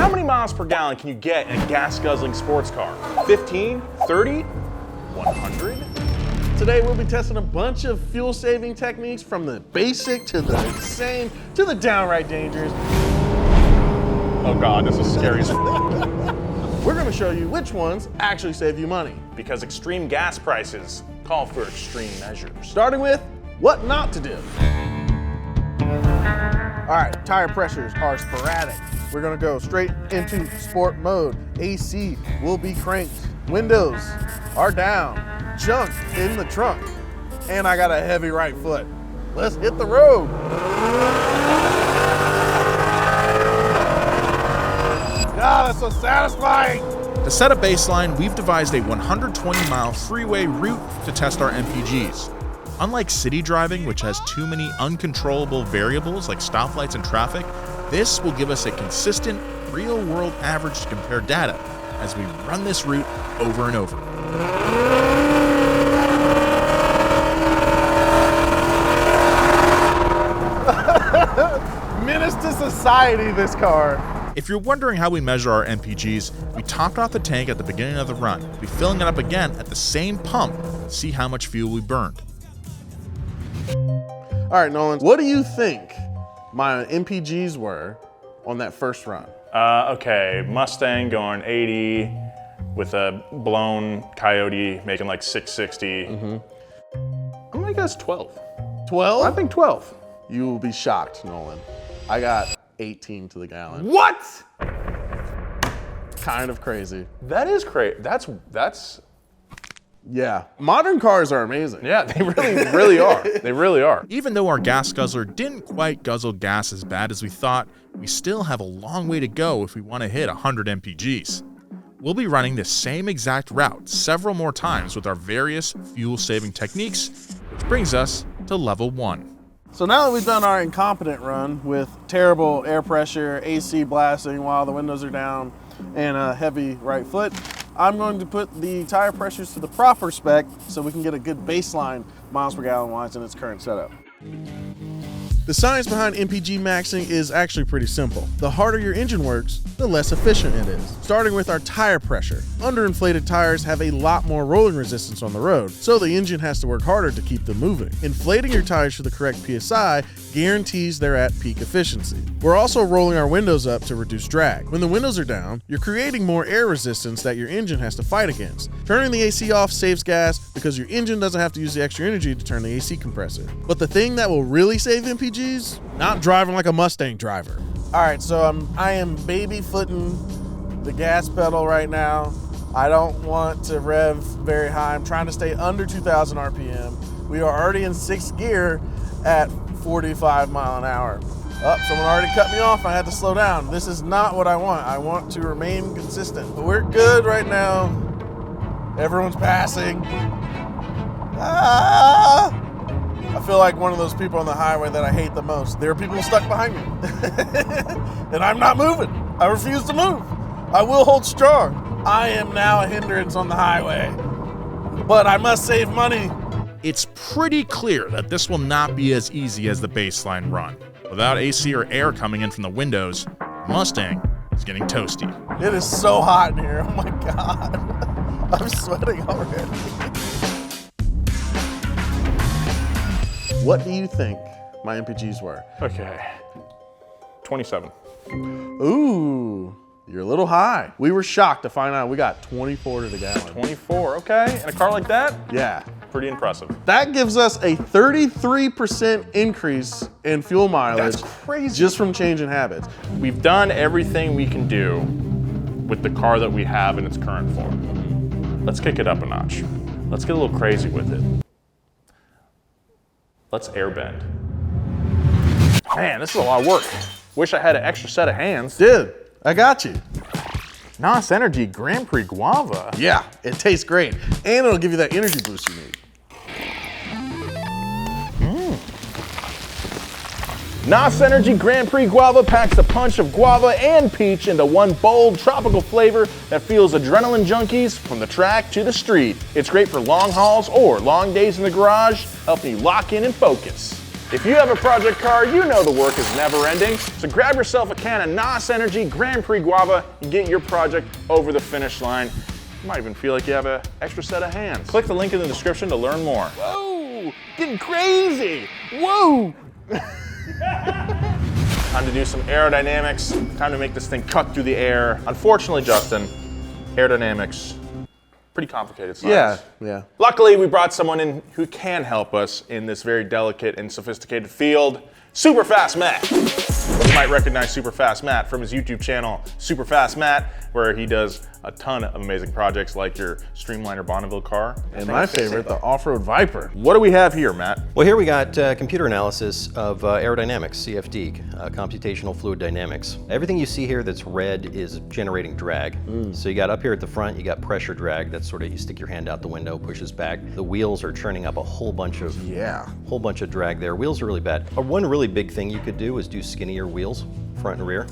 How many miles per gallon can you get in a gas-guzzling sports car? 15, 30, 100? Today we'll be testing a bunch of fuel-saving techniques from the basic to the insane to the downright dangerous. Oh God, this is scary as We're gonna show you which ones actually save you money. because extreme gas prices call for extreme measures. Starting with what not to do. All right, tire pressures are sporadic. We're gonna go straight into sport mode. AC will be cranked. Windows are down. Junk in the trunk. And I got a heavy right foot. Let's hit the road. God, that's so satisfying. To set a baseline, we've devised a 120-mile freeway route to test our MPGs. Unlike city driving, which has too many uncontrollable variables like stoplights and traffic, this will give us a consistent, real-world average to compare data as we run this route over and over. Menace to society, this car. If you're wondering how we measure our MPGs, we topped off the tank at the beginning of the run. We'll be filling it up again at the same pump to see how much fuel we burned. All right, Nolan, what do you think my MPGs were on that first run? Okay, Mustang going 80 with a blown Coyote making like 660. I'm gonna guess 12. 12? I think 12. You will be shocked, Nolan. I got 18 to the gallon. What? Kind of crazy. That is crazy. That's. Yeah, modern cars are amazing. Yeah, they really are. They really are. Even though our gas guzzler didn't quite guzzle gas as bad as we thought, we still have a long way to go if we want to hit 100 MPGs. We'll be running the same exact route several more times with our various fuel-saving techniques, which brings us to level 1. So now that we've done our incompetent run with terrible air pressure, AC blasting while the windows are down, and a heavy right foot, I'm going to put the tire pressures to the proper spec so we can get a good baseline miles per gallon wise in its current setup. The science behind MPG maxing is actually pretty simple. The harder your engine works, the less efficient it is. Starting with our tire pressure. Underinflated tires have a lot more rolling resistance on the road, so the engine has to work harder to keep them moving. Inflating your tires to the correct PSI guarantees they're at peak efficiency. We're also rolling our windows up to reduce drag. When the windows are down, you're creating more air resistance that your engine has to fight against. Turning the AC off saves gas because your engine doesn't have to use the extra energy to turn the AC compressor. But the thing that will really save MPGs, not driving like a Mustang driver. All right, so I am baby footing the gas pedal right now. I don't want to rev very high. I'm trying to stay under 2,000 RPM. We are already in 6th gear at 45 mile an hour. Oh, someone already cut me off. I had to slow down. This is not what I want. I want to remain consistent. But we're good right now. Everyone's passing. I feel like one of those people on the highway that I hate the most. There are people stuck behind me. And I'm not moving. I refuse to move. I will hold strong. I am now a hindrance on the highway. But I must save money. It's pretty clear that this will not be as easy as the baseline run. Without AC or air coming in from the windows, Mustang is getting toasty. It is so hot in here. Oh my God. I'm sweating already. What do you think my MPGs were? Okay. 27. Ooh, you're a little high. We were shocked to find out we got 24 to the gallon. 24, okay. In a car like that? Yeah. Pretty impressive. That gives us a 33% increase in fuel mileage. That's crazy. Just from changing habits. We've done everything we can do with the car that we have in its current form. Let's kick it up a notch. Let's get a little crazy with it. Let's airbend. Man, this is a lot of work. Wish I had an extra set of hands. Dude, I got you. NOS Energy Grand Prix Guava. Yeah, it tastes great. And it'll give you that energy boost you need. NOS Energy Grand Prix Guava packs a punch of guava and peach into one bold tropical flavor that fuels adrenaline junkies from the track to the street. It's great for long hauls or long days in the garage, helping you lock in and focus. If you have a project car, you know the work is never ending. So grab yourself a can of NOS Energy Grand Prix Guava and get your project over the finish line. You might even feel like you have an extra set of hands. Click the link in the description to learn more. Whoa, getting crazy. Whoa. Time to do some aerodynamics. Time to make this thing cut through the air. Unfortunately, Justin, aerodynamics, pretty complicated science. Yeah. Luckily, we brought someone in who can help us in this very delicate and sophisticated field, Super Fast Matt. You might recognize Super Fast Matt from his YouTube channel, Super Fast Matt, where he does a ton of amazing projects like your Streamliner Bonneville car. And my favorite, the off-road Viper. What do we have here, Matt? Well, here we got computer analysis of aerodynamics, CFD, computational fluid dynamics. Everything you see here that's red is generating drag. So you got up here at the front, you got pressure drag. That's sort of, you stick your hand out the window, pushes back. The wheels are churning up a whole bunch of drag there. Wheels are really bad. One really big thing you could do is do skinnier wheels, front and rear.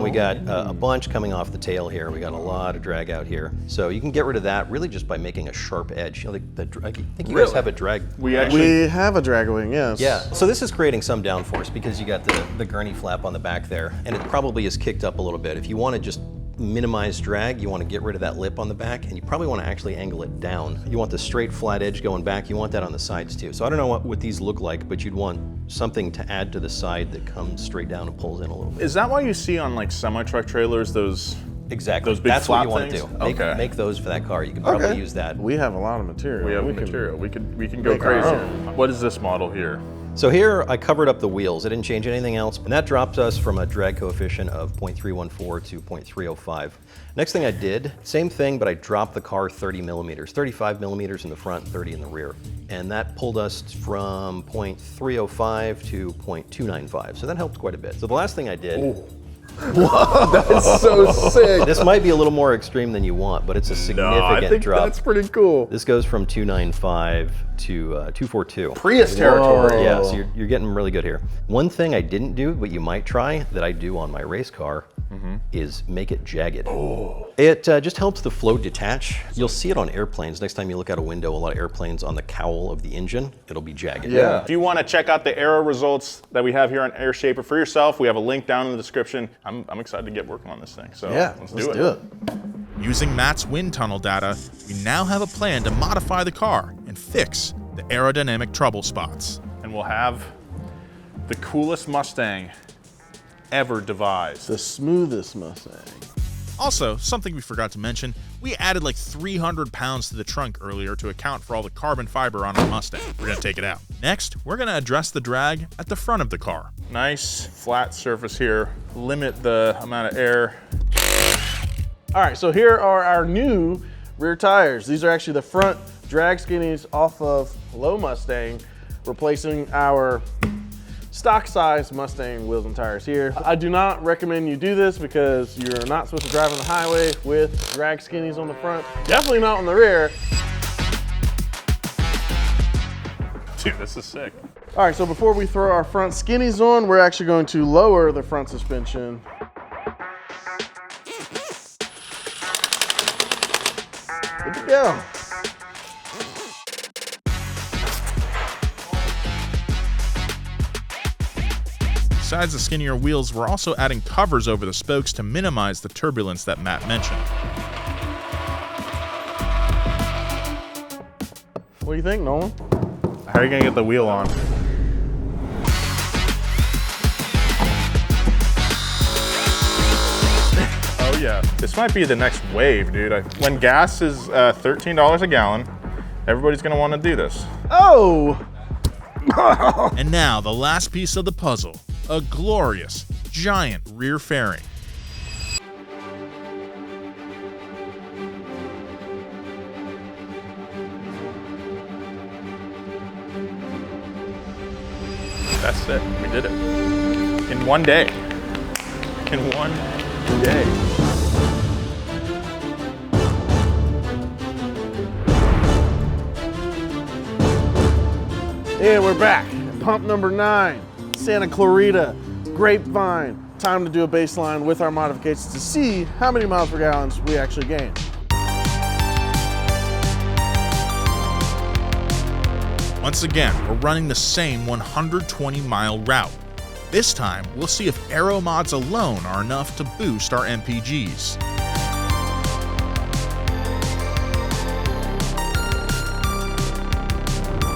We got a bunch coming off the tail here. We got a lot of drag out here. So you can get rid of that really just by making a sharp edge. You know, I think you guys have a drag. We have a drag wing, yes. Yeah, so this is creating some downforce because you got the gurney flap on the back there, and it probably is kicked up a little bit. If you want to just minimize drag, you want to get rid of that lip on the back, and you probably want to actually angle it down. You want the straight flat edge going back. You want that on the sides too. So I don't know what these look like, but you'd want something to add to the side that comes straight down and pulls in a little bit. Is that why you see on like semi-truck trailers those Exactly. Those big That's what flap you want things? to do. Make those for that car. You can probably use that. We have a lot of material. We have material. We can go make our crazy. own. What is this model here? So here I covered up the wheels. I didn't change anything else, and that drops us from a drag coefficient of 0.314 to 0.305. Next thing I did, same thing, but I dropped the car 30 millimeters, 35 millimeters in the front, 30 in the rear. And that pulled us from 0.305 to 0.295. So that helped quite a bit. So the last thing I did, Whoa, that's so sick. this might be a little more extreme than you want, but it's a significant I think drop. that's pretty cool. This goes from 295 to 242. Prius territory. Yeah, so you're getting really good here. One thing I didn't do, but you might try, that I do on my race car, is make it jagged. It just helps the float detach. You'll see it on airplanes. Next time you look out a window, a lot of airplanes on the cowl of the engine, it'll be jagged. Yeah. If you want to check out the aero results that we have here on AirShaper for yourself, we have a link down in the description. I'm excited to get working on this thing. So let's do it. Using Matt's wind tunnel data, we now have a plan to modify the car and fix the aerodynamic trouble spots. And we'll have the coolest Mustang ever devised. The smoothest Mustang. Also, something we forgot to mention, we added like 300 pounds to the trunk earlier to account for all the carbon fiber on our Mustang. We're gonna take it out. Next, we're gonna address the drag at the front of the car. Nice flat surface here. Limit the amount of air. All right, so here are our new rear tires. These are actually the front drag skinnies off of low Mustang, replacing our stock size Mustang wheels and tires here. I do not recommend you do this because you're not supposed to drive on the highway with drag skinnies on the front. Definitely not on the rear. Dude, this is sick. All right, so before we throw our front skinnies on, we're actually going to lower the front suspension. Good to go. Besides the skinnier wheels, we're also adding covers over the spokes to minimize the turbulence that Matt mentioned. What do you think, Nolan? How are you gonna get the wheel on? Oh yeah. This might be the next wave, dude. When gas is $13 a gallon, everybody's gonna wanna do this. Oh! And now, the last piece of the puzzle, a glorious, giant rear fairing. That's it, we did it. In one day. In one day. And we're back. Pump number 9, Santa Clarita, Grapevine. Time to do a baseline with our modifications to see how many miles per gallon we actually gain. Once again, we're running the same 120-mile route. This time, we'll see if aero mods alone are enough to boost our MPGs.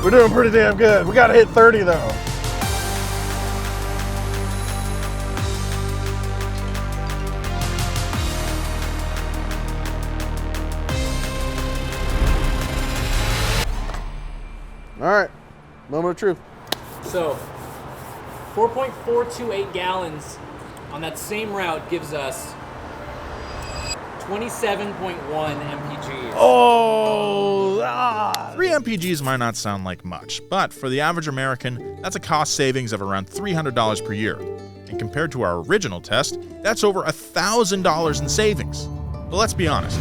We're doing pretty damn good. We gotta hit 30 though. All right, moment of truth. So 4.428 gallons on that same route gives us 27.1 MPGs. Oh, 3 MPGs might not sound like much, but for the average American, that's a cost savings of around $300 per year. And compared to our original test, that's over $1,000 in savings. But let's be honest,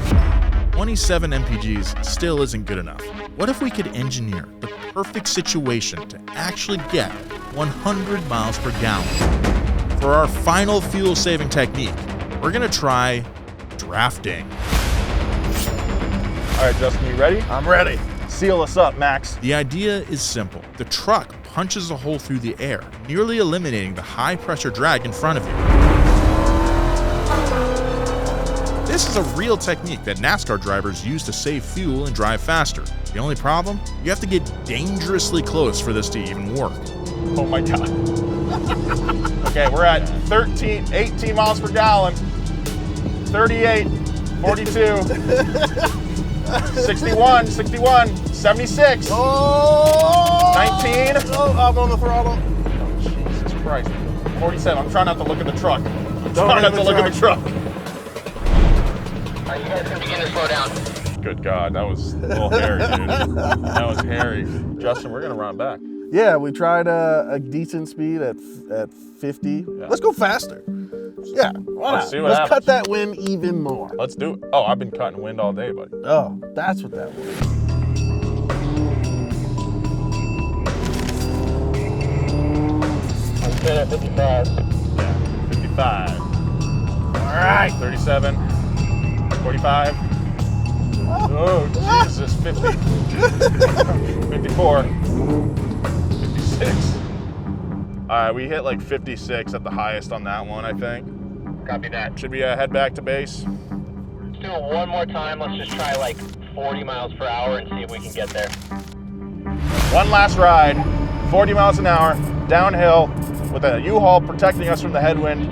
27 MPGs still isn't good enough. What if we could engineer the perfect situation to actually get 100 miles per gallon? For our final fuel-saving technique, we're gonna try drafting. All right, Justin, you ready? I'm ready. Seal us up, Max. The idea is simple. The truck punches a hole through the air, nearly eliminating the high-pressure drag in front of you. This is a real technique that NASCAR drivers use to save fuel and drive faster. The only problem? You have to get dangerously close for this to even work. Oh my God. Okay, we're at 18 miles per gallon. 38, 42, 61, 76, Oh! 19. Oh, I'm on the throttle. Oh, Jesus Christ. 47. I'm trying not to look at the truck. Don't Trying not hit to the look at the truck. All right, you guys can begin to slow down. Good God, that was a little hairy, dude. That was hairy. Justin, we're gonna run it back. Yeah, we tried a decent speed at 50. Yeah. Let's go faster. Yeah, why Let's not? see what Let's happens. cut that wind even more. Let's do it. Oh, I've been cutting wind all day, buddy. Oh, that's what that was. I'm good at 55. Yeah, 55. All right. 37, 45. Oh, Jesus, 50. 54. 56. All right, we hit like 56 at the highest on that one, I think. Copy that. Should we head back to base? Let's do it one more time. Let's just try like 40 miles per hour and see if we can get there. One last ride, 40 miles an hour, downhill, with a U-Haul protecting us from the headwind.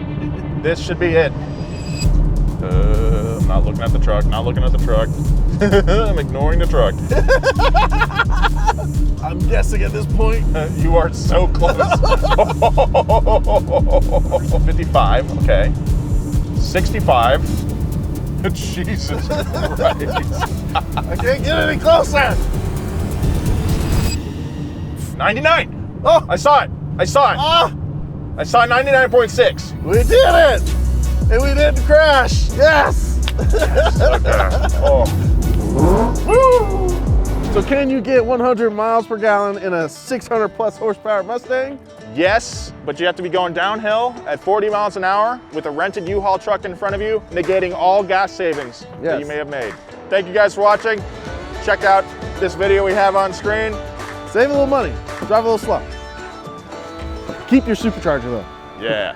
This should be it. I'm not looking at the truck, not looking at the truck. I'm ignoring the truck. I'm guessing at this point. You are so close. 55, okay. 65. Jesus Christ. I can't get any closer. 99. Oh, I saw it. I saw it. ah, I saw 99.6. we did it. And we didn't crash. Yes. Oh. Woo. So can you get 100 miles per gallon in a 600 plus horsepower Mustang? Yes, but you have to be going downhill at 40 miles an hour with a rented U-Haul truck in front of you, negating all gas savings that you may have made. Thank you guys for watching. Check out this video we have on screen. Save a little money, drive a little slow. Keep your supercharger though. Yeah.